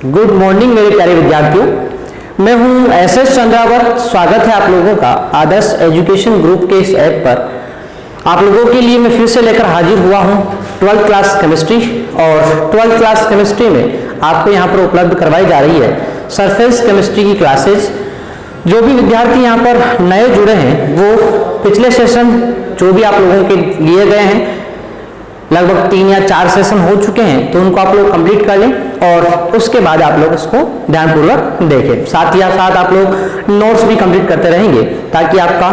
Good morning मेरे प्यारे विद्यार्थियों, मैं हूं एस चंद्रावर। स्वागत है आप लोगों का आदर्श एजुकेशन ग्रुप के इस ऐप पर। आप लोगों के लिए मैं फिर से लेकर हाजिर हुआ हूं 12th क्लास केमिस्ट्री। और 12th क्लास केमिस्ट्री में आपको यहां पर उपलब्ध करवाई जा रही है सरफेस केमिस्ट्री की क्लासेज। जो भी विद्यार्थी यहां पर नए जुड़े हैं वो पिछले सेशन जो भी आप लोगों के लिए गए हैं, लगभग 3 या 4 सेशन हो चुके हैं, तो उनको आप लोग कंप्लीट कर लें और उसके बाद आप लोग इसको ध्यानपूर्वक देखें। साथ ही साथ आप लोग नोट्स भी कंप्लीट करते रहेंगे ताकि आपका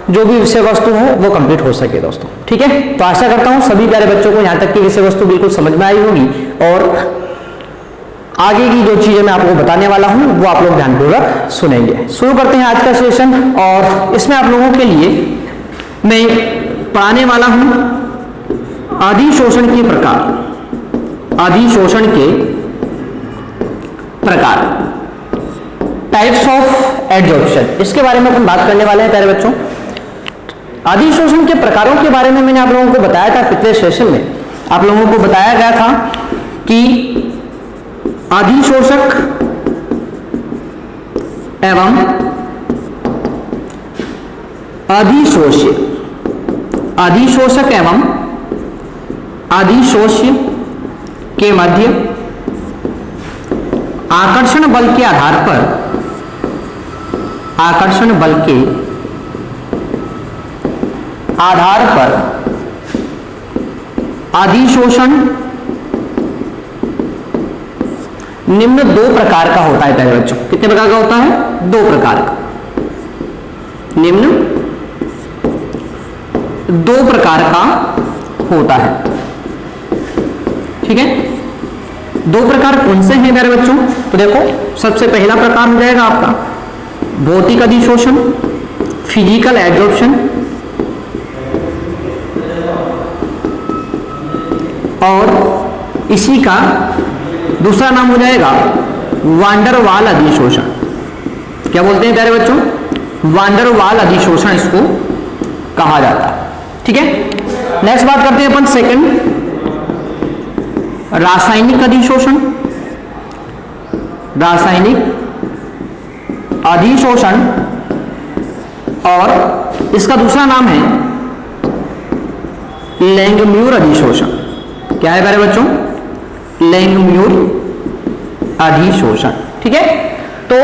जो भी विषय वस्तु हो वो कंप्लीट हो सके दोस्तों। ठीक है, तो आशा करता हूं सभी प्यारे बच्चों को यहाँ तक की विषय वस्तु बिल्कुल समझ में आई होगी और आगे की जो चीजें मैं आपको बताने वाला हूं वो आप लोग ध्यानपूर्वक सुनेंगे। शुरू करते हैं आज का सेशन। और इसमें आप लोगों के लिए मैं पढ़ाने वाला हूं अधिशोषण के प्रकार। अधिशोषण के प्रकार, टाइप्स ऑफ एडजॉर्प्शन, इसके बारे में अपन बात करने वाले हैं प्यारे बच्चों। अधिशोषण के प्रकारों के बारे में मैंने आप लोगों को बताया था पिछले सेशन में। आप लोगों को बताया गया था कि अधिशोषक एवं अधिशोष्य, अधिशोषक एवं अधिशोष्य के मध्य आकर्षण बल के आधार पर, आकर्षण बल के आधार पर अधिशोषण निम्न 2 प्रकार का होता है प्यारे बच्चों। कितने प्रकार का होता है? 2 प्रकार का। निम्न 2 प्रकार का होता है। ठीक है, 2 प्रकार कौन से हैं प्यारे बच्चों? तो देखो, सबसे पहला प्रकार हो जाएगा आपका भौतिक अधिशोषण, फिजिकल एडजॉर्प्शन, और इसी का दूसरा नाम हो जाएगा वांडर वाल अधिशोषण। क्या बोलते हैं प्यारे बच्चों? वांडर वाल अधिशोषण इसको कहा जाता है। ठीक है, नेक्स्ट बात करते हैं अपन सेकंड, रासायनिक अधिशोषण। रासायनिक अधिशोषण और इसका दूसरा नाम है लैंगम्यूर अधिशोषण। क्या है प्यारे बच्चों? लैंगम्यूर अधिशोषण। ठीक है, तो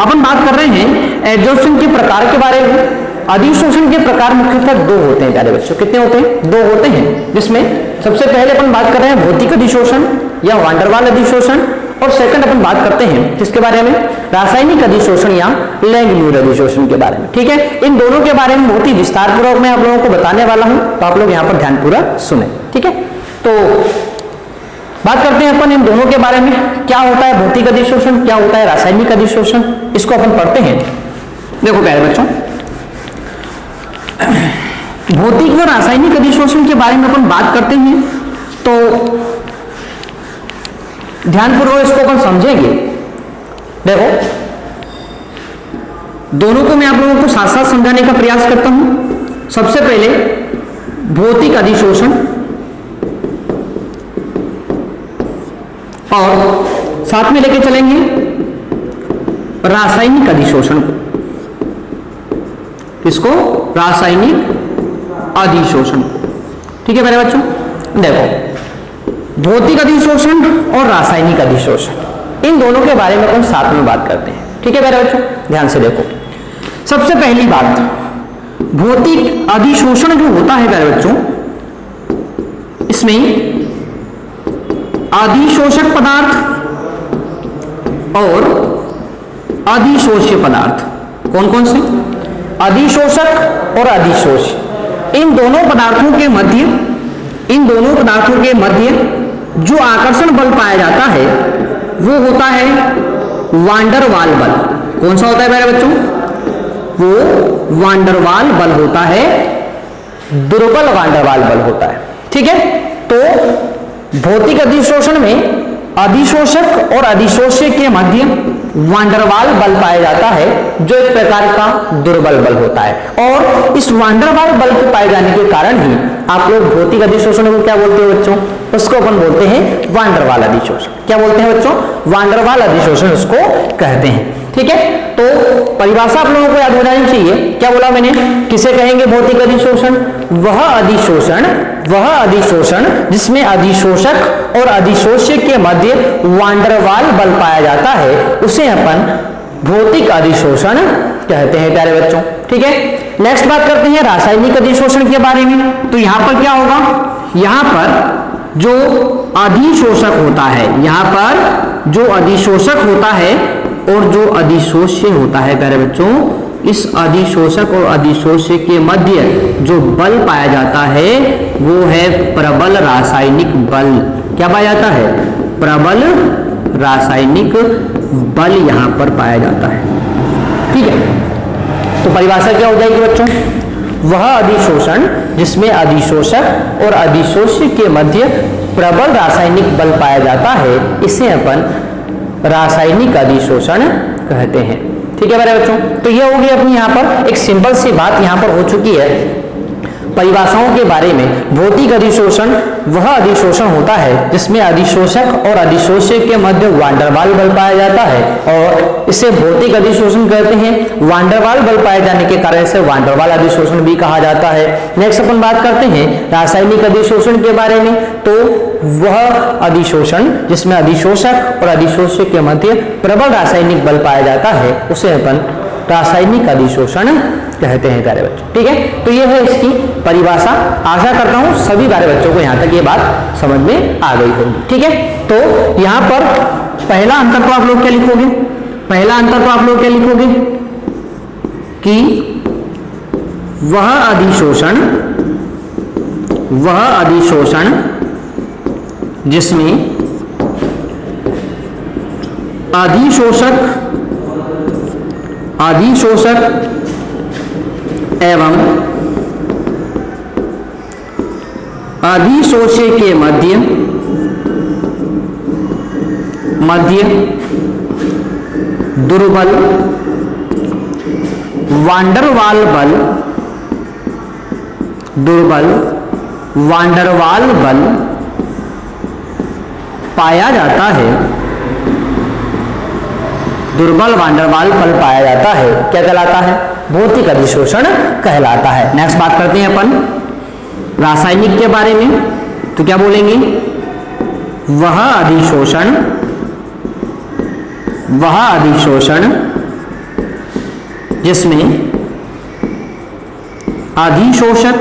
अपन बात कर रहे हैं एडजॉर्प्शन के प्रकार के बारे में। अधिशोषण के प्रकार मुख्यतः 2 होते हैं प्यारे बच्चों। कितने होते हैं? 2 होते हैं, जिसमें सबसे पहले अपन बात कर रहे हैं भौतिक अधिशोषण या वांडर वाल अधिशोषण, और सेकंड अपन बात करते हैं किसके बारे में? रासायनिक अधिशोषण या लैंगम्यूर अधिशोषण के बारे में। ठीक है, इन दोनों के बारे में बहुत ही विस्तार पूर्वक मैं आप लोगों को बताने वाला हूं, तो आप लोग यहाँ पर ध्यानपूर्वक सुने। ठीक है, तो बात करते हैं अपन इन दोनों के बारे में। क्या होता है भौतिक अधिशोषण, क्या होता है रासायनिक अधिशोषण, इसको अपन पढ़ते हैं। देखो प्यारे बच्चों, भौतिक व रासायनिक अधिशोषण के बारे में अपन बात करते हैं तो ध्यानपूर्वक इसको अपन समझेंगे। देखो, दोनों को मैं आप लोगों को साथ साथ समझाने का प्रयास करता हूं। सबसे पहले भौतिक अधिशोषण और साथ में लेके चलेंगे रासायनिक अधिशोषण को। किसको? रासायनिक अधिशोषण को। ठीक है मेरे बच्चों, देखो भौतिक अधिशोषण और रासायनिक अधिशोषण, इन दोनों के बारे में अपन साथ में बात करते हैं। ठीक है मेरे बच्चों, ध्यान से देखो। सबसे पहली बात, भौतिक अधिशोषण जो होता है मेरे बच्चों, इसमें अधिशोषक पदार्थ और अधिशोष्य पदार्थ, कौन कौन से? अधिशोषक और अधिशोष्य, इन दोनों पदार्थों के मध्य, इन दोनों पदार्थों के मध्य जो आकर्षण बल पाया जाता है वो होता है वांडर वाल बल। कौन सा होता है मेरे बच्चों? वो वांडर वाल बल होता है, दुर्बल वांडर वाल बल होता है। ठीक है, तो भौतिक अधिशोषण में अधिशोषक और अधिशोष्य के मध्य वांडर वाल बल पाया जाता है, जो एक प्रकार का दुर्बल बल होता है। और इस वांडर वाल बल के पाए जाने के कारण ही आप लोग भौतिक अधिशोषण को क्या बोलते हो बच्चों? उसको अपन बोलते हैं वान डेर वाल अधिशोषण। क्या बोलते हैं बच्चों? वान डेर वाल अधिशोषण उसको कहते हैं। ठीक है, तो परिभाषा आप लोगों को याद हो जानी चाहिए। क्या बोला मैंने? किसे कहेंगे भौतिक अधिशोषण? वह अधिशोषण जिसमें अधिशोषक और अधिशोष्य के मध्य वान डेर वाल बल पाया जाता है, उसे अपन भौतिक अधिशोषण कहते हैं प्यारे बच्चों। ठीक है, नेक्स्ट बात करते हैं रासायनिक अधिशोषण के बारे में। तो यहां पर क्या होगा? यहां पर जो अधिशोषक होता है, यहां पर जो अधिशोषक होता है और जो अधिशोष्य होता है प्यारे बच्चों, इस अधिशोषक और अधिशोष्य के मध्य जो बल पाया जाता है वो है प्रबल रासायनिक बल। क्या पाया जाता है? प्रबल रासायनिक बल यहां पर पाया जाता है। ठीक है, तो परिभाषा क्या हो जाएगी बच्चों? वह अधिशोषण जिसमें अधिशोषक और अधिशोष्य के मध्य प्रबल रासायनिक बल पाया जाता है, इसे अपन रासायनिक अधिशोषण कहते हैं। ठीक है मेरे बच्चों, तो ये होगी अपनी यहाँ पर एक सिंपल सी बात यहाँ पर हो चुकी है परिभाषाओं के बारे में। भौतिक अधिशोषण वह अधिशोषण होता है जिसमें अधिशोषक और अधिशोष्य के मध्य वान डेर वाल बल पाया जाता है और इसे भौतिक अधिशोषण कहते हैं। वान डेर वाल बल पाए जाने के कारण इसे वान डेर वाल अधिशोषण भी कहा जाता है। नेक्स्ट अपन बात करते हैं रासायनिक अधिशोषण के बारे में। तो वह अधिशोषण जिसमें अधिशोषक और अधिशोष्य के मध्य प्रबल रासायनिक बल पाया जाता है, उसे अपन रासायनिक अधिशोषण कहते हैं प्यारे बच्चों। ठीक है, तो ये है इसकी परिभाषा। आशा करता हूं सभी प्यारे बच्चों को यहां तक ये बात समझ में आ गई होगी। ठीक है, तो यहां पर पहला अंतर तो आप लोग क्या लिखोगे? पहला अंतर तो आप लोग क्या लिखोगे कि वह अधिशोषण जिसमें अधिशोषक एवं अधिशोष्य के मध्य दुर्बल वान डेर वाल बल पाया जाता है। दुर्बल वान डेर वाल बल पाया जाता है, क्या कहलाता है? भौतिक अधिशोषण कहलाता है। नेक्स्ट बात करते हैं अपन रासायनिक के बारे में। तो क्या बोलेंगे? वह अधिशोषण जिसमें अधिशोषक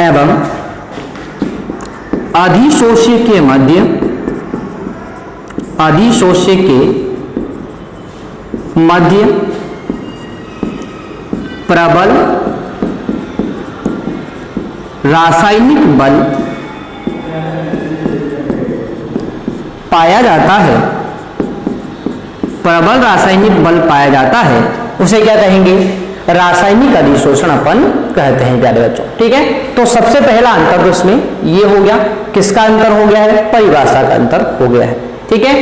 एवं अधिशोष्य के मध्य प्रबल रासायनिक बल पाया जाता है, प्रबल रासायनिक बल पाया जाता है, उसे क्या कहेंगे? रासायनिक अधिशोषण अपन कहते हैं प्यारे बच्चों। ठीक है, तो सबसे पहला अंतर तो इसमें ये हो गया। किसका अंतर हो गया है? परिभाषा का अंतर हो गया है। ठीक है,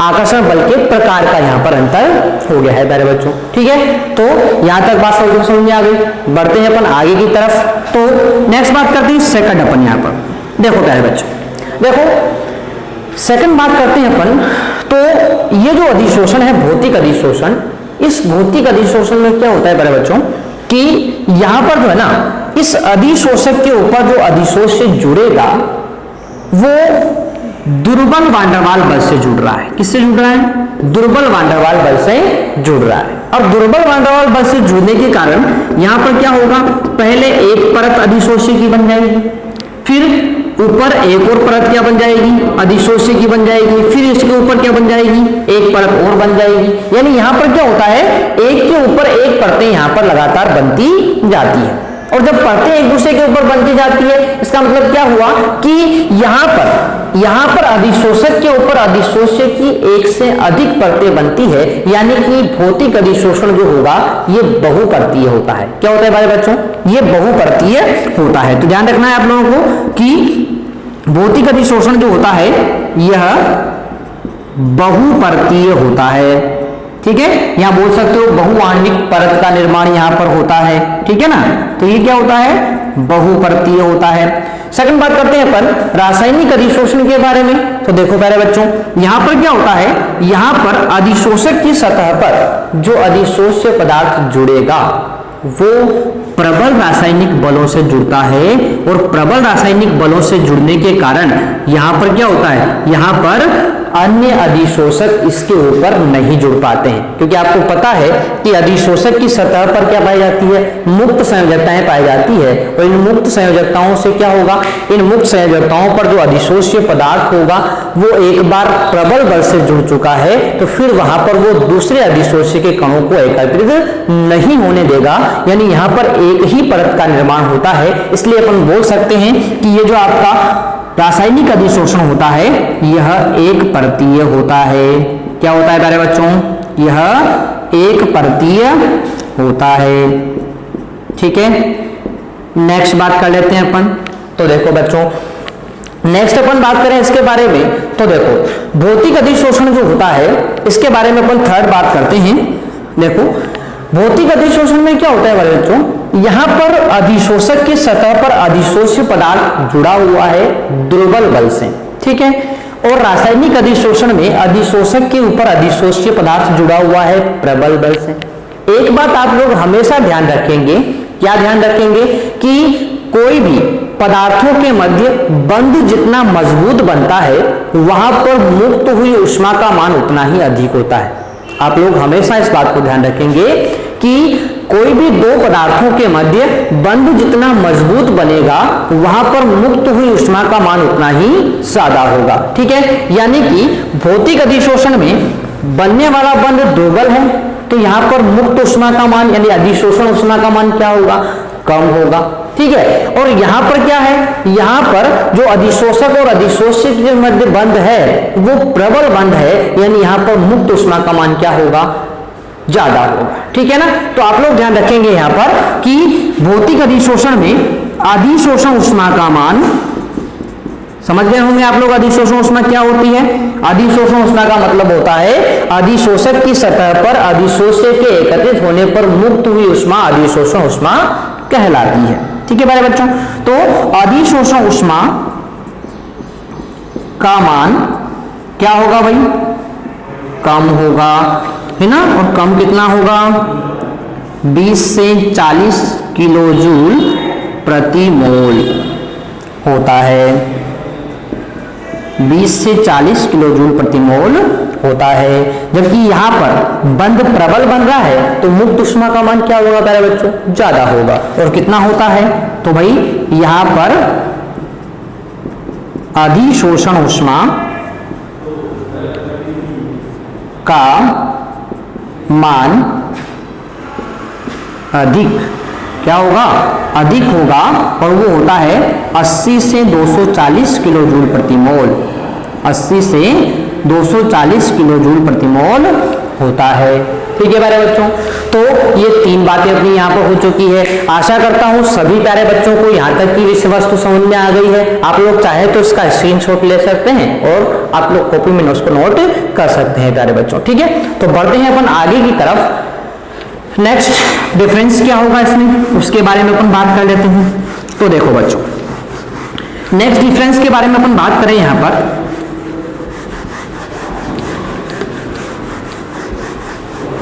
आकर्षण बल के प्रकार का यहाँ पर अंतर हो गया है प्यारे बच्चों। ठीक है, तो यहाँ तक बात समझ में आ गई। बढ़ते हैं अपन आगे की तरफ। तो नेक्स्ट बात करते हैं सेकंड अपन। यहाँ पर देखो प्यारे बच्चों, देखो सेकंड बात करते हैं अपन। तो ये जो अधिशोषण है भौतिक अधिशोषण, इस भौतिक अधिशोषण में क्या होता है प्यारे बच्चों कि यहां पर जो है ना, इस अधिशोषक के ऊपर जो अधिशोष्य जुड़ेगा वो दुर्बल वान डेर वाल बल से जुड़ रहा है। किससे जुड़ रहा है? दुर्बल वान डेर वाल बल से जुड़ रहा है। और दुर्बल वान डेर वाल बल से जुड़ने के कारण यहां पर क्या होगा? पहले एक परत अधिशोष्य की बन जाएगी, फिर ऊपर एक और परत क्या बन जाएगी? अधिशोष्य की बन जाएगी, फिर इसके ऊपर क्या बन जाएगी? एक परत और बन जाएगी। यानी यहां पर क्या होता है? एक के ऊपर एक परतें यहां पर लगातार बनती जाती है। और जब परतें एक दूसरे के ऊपर बनती जाती है, इसका मतलब क्या हुआ कि यहां पर अधिशोषक के ऊपर अधिशोष्य की एक से अधिक परतें बनती है। यानी कि भौतिक अधिशोषण जो होगा ये बहुपरतीय होता है। क्या होता है हमारे बच्चों? ये बहुपरतीय होता है। तो ध्यान रखना है आप लोगों को कि भौतिक अधिशोषण जो होता है यह बहुपरतीय होता है। ठीक है, यहां बोल सकते हो बहुआण्विक परत का निर्माण यहां पर होता है। ठीक है ना, तो ये क्या होता है? बहुपरतीय होता है। सेकंड बात करते हैं अपन रासायनिक अधिशोषण के बारे में। तो देखो प्यारे बच्चों, यहां पर क्या होता है, यहां पर अधिशोषक की सतह पर जो अधिशोष्य पदार्थ जुड़ेगा वो प्रबल रासायनिक बलों से जुड़ता है, और प्रबल रासायनिक बलों से जुड़ने के कारण यहां पर क्या होता है, यहां पर अन्य अधिशोषक इसके ऊपर नहीं जुड़ पाते हैं, क्योंकि आपको पता है कि अधिशोषक की सतह पर क्या पाई जाती है, मुक्त संयोजकताएं पाई जाती है, और इन मुक्त संयोजकताओं से क्या होगा, इन मुक्त संयोजकताओं पर जो अधिशोष्य पदार्थ होगा वो एक बार प्रबल बल से जुड़ चुका है, तो फिर वहां पर वो दूसरे अधिशोष्य के कणों को एकत्रित नहीं होने देगा, यानी यहां पर एक ही परत का निर्माण होता है। इसलिए अपन बोल सकते हैं कि ये जो आपका रासायनिक अधिशोषण होता है यह एक परतीय होता है। क्या होता है प्यारे बच्चों, यह एक परतीय होता है। ठीक है, नेक्स्ट बात कर लेते हैं अपन। तो देखो बच्चों, नेक्स्ट अपन बात करें इसके बारे में, तो देखो भौतिक अधिशोषण जो होता है इसके बारे में अपन थर्ड बात करते हैं। देखो भौतिक अधिशोषण में क्या होता है बड़े बच्चों, यहां पर अधिशोषक की सतह पर अधिशोष्य पदार्थ जुड़ा हुआ है दुर्बल बल से, ठीक है, और रासायनिक अधिशोषण में अधिशोषक के ऊपर अधिशोष्य पदार्थ जुड़ा हुआ है प्रबल बल से। एक बात आप लोग हमेशा ध्यान रखेंगे, क्या ध्यान रखेंगे, कि कोई भी पदार्थों के मध्य बंध जितना मजबूत बनता है वहां पर मुक्त हुई ऊष्मा का मान उतना ही अधिक होता है। आप लोग हमेशा इस बात को ध्यान रखेंगे कि कोई भी दो पदार्थों के मध्य बंध जितना मजबूत बनेगा वहां पर मुक्त हुई ऊष्मा का मान उतना ही ज्यादा होगा। ठीक है, यानी कि भौतिक अधिशोषण में बनने वाला बंध दुर्बल है, तो यहां पर मुक्त ऊष्मा का मान यानी अधिशोषण ऊष्मा का मान क्या होगा, कम होगा। ठीक है, और यहां पर क्या है, यहां पर जो अधिशोषक और अधिशोष्य के मध्य बंध है वो प्रबल बंध है, यानी यहां पर मुक्त ऊष्मा का मान क्या होगा, ज्यादा होगा। ठीक है ना, तो आप लोग ध्यान रखेंगे यहां पर कि भौतिक अधिशोषण में अधिशोषण ऊष्मा का मान, समझ गए होंगे आप लोग अधिशोषण ऊष्मा क्या होती है। अधिशोषण ऊष्मा का मतलब होता है अधिशोषक की सतह पर अधिशोष्य के एकत्रित होने पर मुक्त हुई ऊष्मा अधिशोषण ऊष्मा कहलाती है। ठीक है प्यारे बच्चों, तो अधिशोषण ऊष्मा का मान क्या होगा भाई, कम होगा, है ना, और कम कितना होगा, 20 से 40 किलो जूल प्रति मोल होता है। 20 से 40 किलो जूल प्रति मोल होता है, जबकि यहां पर बंध प्रबल बन रहा है तो मुक्त ऊष्मा का मान क्या होगा प्यारे बच्चों, ज्यादा होगा। और कितना होता है, तो भाई यहां पर अधिशोषण ऊष्मा का मान अधिक क्या होगा, अधिक होगा, और वो होता है 80 से 240 किलो जूल प्रति मोल। 80 से 240 किलो जूल प्रति मोल होता है। ठीक है प्यारे बच्चों, तो ये तीन बातें अपनी यहाँ पर हो चुकी है। आशा करता हूँ सभी प्यारे बच्चों को यहाँ तक की विषय वस्तु समझ में आ गई है। आप लोग चाहे तो इसका स्क्रीनशॉट ले सकते हैं और आप लोग कॉपी में उसको नोट कर सकते हैं प्यारे बच्चों। ठीक है, तो बढ़ते हैं अपन आगे की तरफ। नेक्स्ट डिफरेंस क्या होगा इसमें, उसके बारे में अपन बात कर लेते हैं। तो देखो बच्चों, नेक्स्ट डिफरेंस के बारे में अपन बात करें यहाँ पर,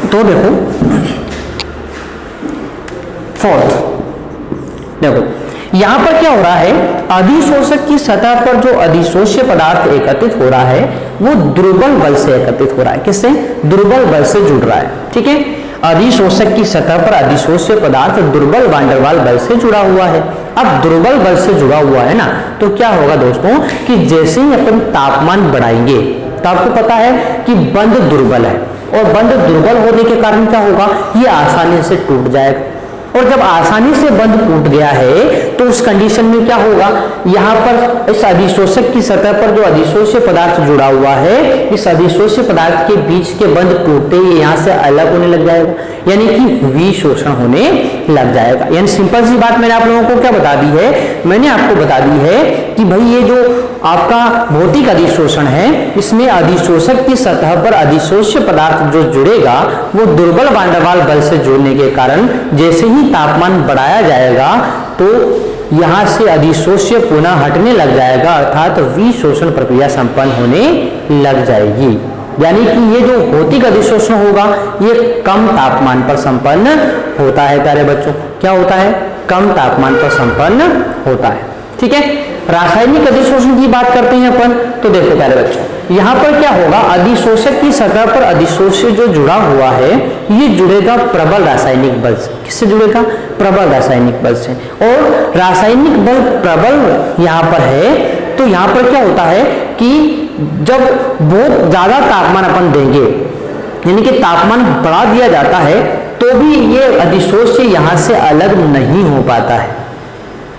तो देखो फोर्थ, देखो यहां पर क्या हो रहा है, अधिशोषक की सतह पर जो अधिशोष्य पदार्थ एकत्रित हो रहा है वो दुर्बल बल से एकत्रित हो रहा है। किससे, दुर्बल बल से जुड़ रहा है। ठीक है, अधिशोषक की सतह पर अधिशोष्य पदार्थ दुर्बल वान डेर वाल्स बल से जुड़ा हुआ है। अब दुर्बल बल से जुड़ा हुआ है ना, तो क्या होगा दोस्तों कि जैसे ही अपन तापमान बढ़ाएंगे तो आपको पता है कि बंध दुर्बल है, और बंध दुर्बल होने के कारण क्या होगा, ये आसानी से टूट जाएगा। और जब आसानी से बंध टूट गया है तो उस कंडीशन में क्या होगा, यहाँ पर इस अधिशोषक की सतह पर जो अधिशोष्य पदार्थ जुड़ा हुआ है, इस अधिशोष्य पदार्थ के बीच के बंध टूटते ही यहाँ से अलग होने लग जाएगा, यानी कि विशोषण होने लग जाएगा। यानी सिंपल सी बात मैंने आप लोगों को क्या बता दी है, मैंने आपको बता दी है कि भाई ये जो आपका भौतिक अधिशोषण है इसमें अधिशोषक की सतह पर अधिशोष्य पदार्थ जो जुड़ेगा वो दुर्बल वान डेर वाल्स बल से जुड़ने के कारण जैसे ही तापमान बढ़ाया जाएगा तो यहां से अधिशोष्य पुनः हटने लग जाएगा, अर्थात विशोषण प्रक्रिया संपन्न होने लग जाएगी। यानी कि ये जो भौतिक अधिशोषण होगा ये कम तापमान पर संपन्न होता है प्यारे बच्चों। क्या होता है? कम तापमान पर संपन्न होता है। ठीक है, रासायनिक अधिशोषण की बात करते हैं अपन। तो देखो प्यारे बच्चों, यहाँ पर क्या होगा, अधिशोषक की सतह पर अधिशोष्य जो जुड़ा हुआ है ये जुड़ेगा प्रबल रासायनिक बल से। किससे जुड़ेगा? प्रबल रासायनिक बल से। और रासायनिक बल प्रबल यहाँ पर है, तो यहाँ पर क्या होता है कि जब बहुत ज्यादा तापमान अपन देंगे, यानी कि तापमान बढ़ा दिया जाता है, तो भी ये अधिशोष्य यहाँ से अलग नहीं हो पाता है।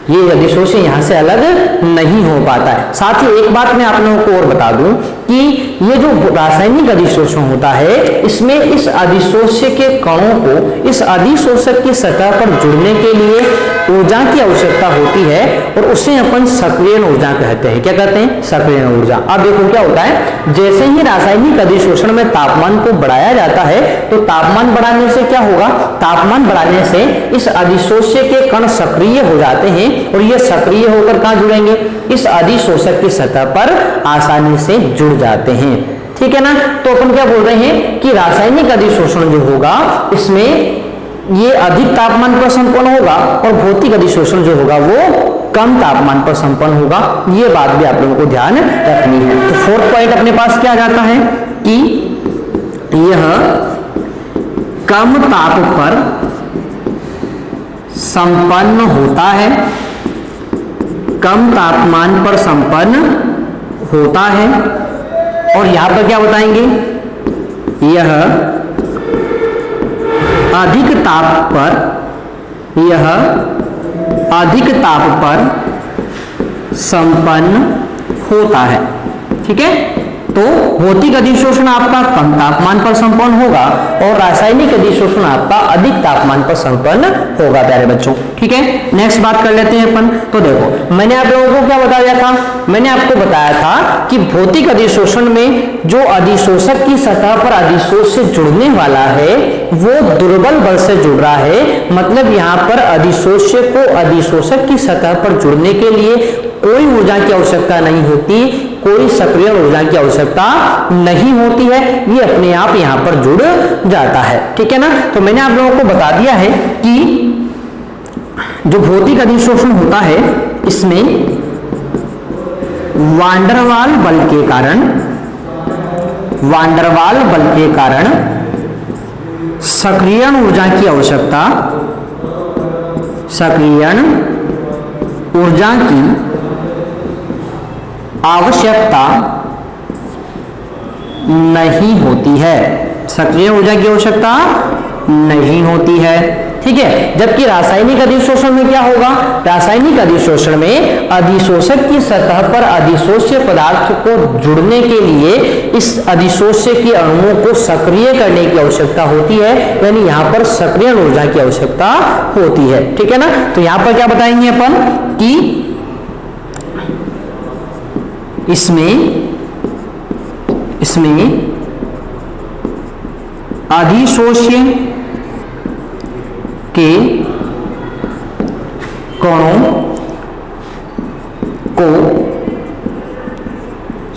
ये अधिशोष्य यहाँ से अलग नहीं हो पाता है। साथ ही एक बात मैं आप लोगों को और बता दूं कि ये जो रासायनिक अधिशोषण होता है, इसमें इस अधिशोष्य के कणों को इस अधिशोषक की सतह पर जुड़ने के लिए ऊर्जा की आवश्यकता होती है, और उसे अपन सक्रियण ऊर्जा कहते हैं। क्या कहते हैं? सक्रियण ऊर्जा। अब देखो क्या होता है, जैसे ही रासायनिक अधिशोषण में तापमान को बढ़ाया जाता है, तो तापमान बढ़ाने से क्या होगा, तापमान बढ़ाने से इस अधिशोष्य के कण सक्रिय हो जाते हैं, और ये सक्रिय होकर कहां जुड़ेंगे? इस अधिशोषक की सतह पर आसानी से जुड़ जाते हैं। ठीक है ना। तो अपन क्या बोल रहे हैं कि रासायनिक अधिशोषण जो होगा इसमें ये अधिक तापमान पर संपन्न होगा, और भौतिक अधिशोषण जो होगा वो कम तापमान पर संपन्न होगा। ये बात भी आप लोगों को ध्यान रखनी है। तो फोर्थ पॉइंट अपने पास क्या जाता है कि यह कम ताप पर संपन्न होता है, कम तापमान पर संपन्न होता है। और यहां पर क्या बताएंगे, यह अधिक ताप पर, यह अधिक ताप पर संपन्न होता है। ठीक है, तो भौतिक अधिशोषण आपका कम तापमान पर संपन्न होगा, और रासायनिक अधिशोषण आपका अधिक तापमान पर संपन्न होगा प्यारे बच्चों। ठीक है, नेक्स्ट बात कर लेते हैं अपन। तो देखो, मैंने आप लोगों को क्या बताया था, मैंने आपको बताया था कि भौतिक अधिशोषण में जो अधिशोषक की सतह पर अधिशोष से जुड़ने वाला है वो दुर्बल बल से जुड़ रहा है। मतलब यहाँ पर अधिशोष्य को अधिशोषक की सतह पर जुड़ने के लिए कोई ऊर्जा की आवश्यकता नहीं होती, कोई सक्रिय ऊर्जा की आवश्यकता नहीं होती है, ये अपने आप यहां पर जुड़ जाता है। ठीक है ना। तो मैंने आप लोगों को बता दिया है कि जो भौतिक अधिशोषण होता है इसमें वांडरवाल बल के कारण, वांडरवाल बल के कारण सक्रियण ऊर्जा की आवश्यकता, सक्रियण ऊर्जा की आवश्यकता नहीं होती है, सक्रिय ऊर्जा की आवश्यकता नहीं होती है। ठीक है, जबकि रासायनिक अधिशोषण में क्या होगा, रासायनिक अधिशोषण में अधिशोषक की सतह पर अधिशोष्य पदार्थ को जुड़ने के लिए इस अधिशोष्य के अणुओं को सक्रिय करने की आवश्यकता होती है, यानी यहां पर सक्रिय ऊर्जा की आवश्यकता होती है। ठीक है ना। तो यहां पर क्या बताएंगे अपन कि इसमें अधिशोष्य के कणों को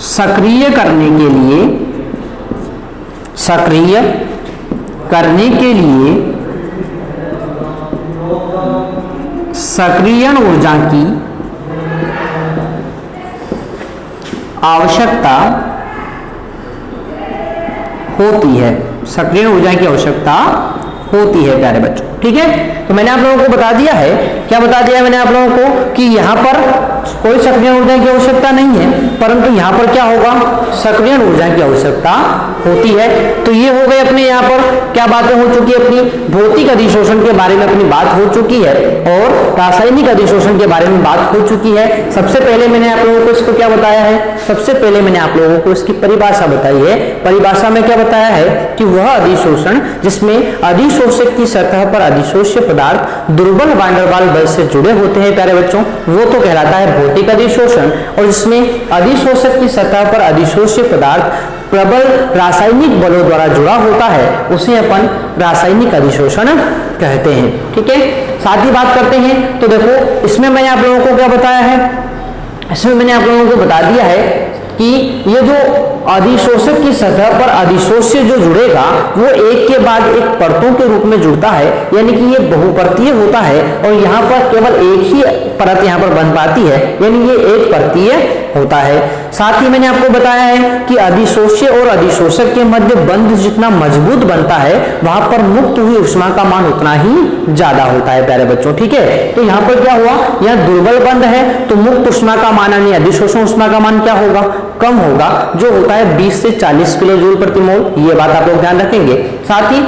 सक्रिय करने के लिए, सक्रिय करने के लिए सक्रियण ऊर्जा की आवश्यकता होती है, सक्रिय ऊर्जा की आवश्यकता होती है प्यारे बच्चों। ठीक है, तो मैंने आप लोगों को बता दिया है, क्या बता दिया है मैंने आप लोगों को कि यहां पर कोई सक्रिय ऊर्जा की आवश्यकता नहीं है, परंतु यहां पर क्या होगा, सक्रिय ऊर्जा की आवश्यकता होती है। तो ये हो गए अपने यहाँ पर क्या बातें हो चुकी है, अपनी भौतिक अधिशोषण के बारे में अपनी बात हो चुकी है, और रासायनिक अधिशोषण के बारे में बात हो चुकी है। सबसे पहले मैंने आप लोगों को इसको क्या बताया है, सबसे पहले मैंने आप लोगों को इसकी परिभाषा बताई है। परिभाषा में क्या बताया है कि वह अधिशोषण जिसमें अधिशोषक की सतह पर अधिशोष्य पदार्थ दुर्बल वांडरवाल बल से जुड़े होते हैं प्यारे बच्चों, वो तो कहलाता है भौतिक अधिशोषण। और इसमें अधिशोषक की सतह पर अधिशोष्य पदार्थ प्रबल रासायनिक बलों द्वारा जुड़ा होता है उसे अपन रासायनिक अधिशोषण कहते हैं। ठीक है, साथ ही बात करते हैं तो देखो इसमें मैंने आप लोगों को क्या बताया है, इसमें मैंने आप लोगों को बता दिया है कि ये जो अधिशोषक की सतह पर अधिशोष्य जो जुड़ेगा वो एक के बाद एक परतों के रूप में जुड़ता है, यानी कि ये बहुपर्तीय होता है और यहाँ पर केवल एक ही परत यहाँ पर बन पाती है, यानी ये एक परतीय होता है। साथ ही मैंने आपको बताया है कि अधिशोष्य और अधिशोषक के मध्य बंध जितना मजबूत बनता है वहां पर मुक्त हुई ऊष्मा का मान उतना ही ज्यादा होता है प्यारे बच्चों। ठीक है, तो यहाँ पर क्या हुआ, यहाँ दुर्बल बंध है तो मुक्त ऊष्मा का मान यानी अधिशोषण ऊष्मा का मान क्या होगा, कम होगा, जो होता है 20 से 40 किलो जूल प्रति मोल। ये बात आप लोग ध्यान रखेंगे। साथ ही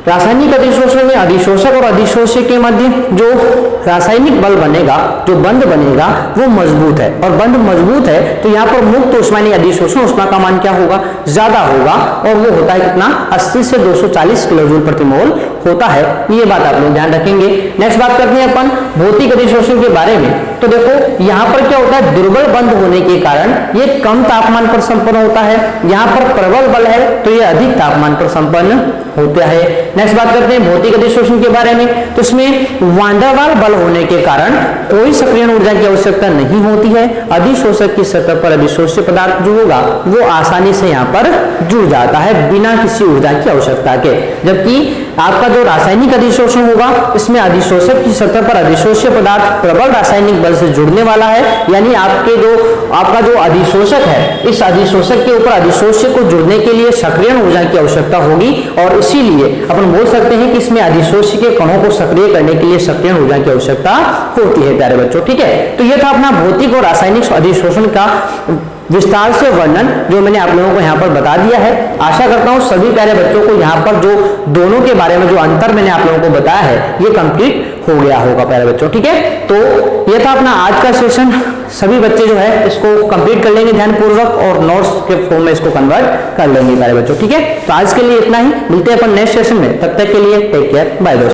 रासायनिक अधिशोषण में अधिशोषक और अधिशोष्य के मध्य जो रासायनिक बल बनेगा, जो बंध बनेगा वो मजबूत है, और बंध मजबूत है तो यहाँ पर मुक्त ऊष्मा यानी अधिशोषण ऊष्मा का मान क्या होगा, ज्यादा होगा, और वो होता है कितना, 80 से 240 किलो जूल प्रति मोल होता है। ये बात आप लोग ध्यान रखेंगे। नेक्स्ट बात करते हैं अपन भौतिक अधिशोषण के बारे में। तो देखो यहाँ पर क्या होता है, दुर्बल बंध होने के कारण ये कम तापमान पर संपन्न होता है, यहाँ पर प्रबल बल है तो ये अधिक तापमान पर संपन्न होता है। नेक्स्ट बात करते हैं भौतिक अधिशोषण के बारे में। तो इसमें वान डेर वाल बल होने के कारण कोई सक्रियण ऊर्जा की आवश्यकता नहीं होती है। अधिशोषक की सतह पर अधिशोष्य पदार्थ जो होगा वो आसानी से यहाँ पर जुड़ जाता है बिना किसी ऊर्जा की आवश्यकता के, जबकि आपका जो रासायनिक अधिशोषण होगा इसमें अधिशोषक की सतह पर अधिशोष्य पदार्थ प्रबल रासायनिक बल से जुड़ने वाला है, यानी आपका जो अधिशोषक है इस अधिशोषक के ऊपर अधिशोष्य को जुड़ने के लिए सक्रियण ऊर्जा की आवश्यकता होगी, और इसीलिए अपन बोल सकते हैं कि इसमें अधिशोष्य के कणों को सक्रिय करने के लिए सक्रियण ऊर्जा की आवश्यकता होती है प्यारे बच्चों। ठीक है, तो यह था अपना भौतिक और रासायनिक अधिशोषण का विस्तार से वर्णन जो मैंने आप लोगों को यहाँ पर बता दिया है। आशा करता हूँ सभी प्यारे बच्चों को यहाँ पर जो दोनों के बारे में जो अंतर मैंने आप लोगों को बताया है ये कंप्लीट हो गया होगा प्यारे बच्चों। ठीक है, तो ये था अपना आज का सेशन। सभी बच्चे जो है इसको कंप्लीट कर लेंगे ध्यानपूर्वक और नोट्स के फॉर्म में इसको कन्वर्ट कर लेंगे प्यारे बच्चों। ठीक है, तो आज के लिए इतना ही, मिलते हैं अपन नेक्स्ट सेशन में, तब तक के लिए टेक केयर, बाय दोस्तों।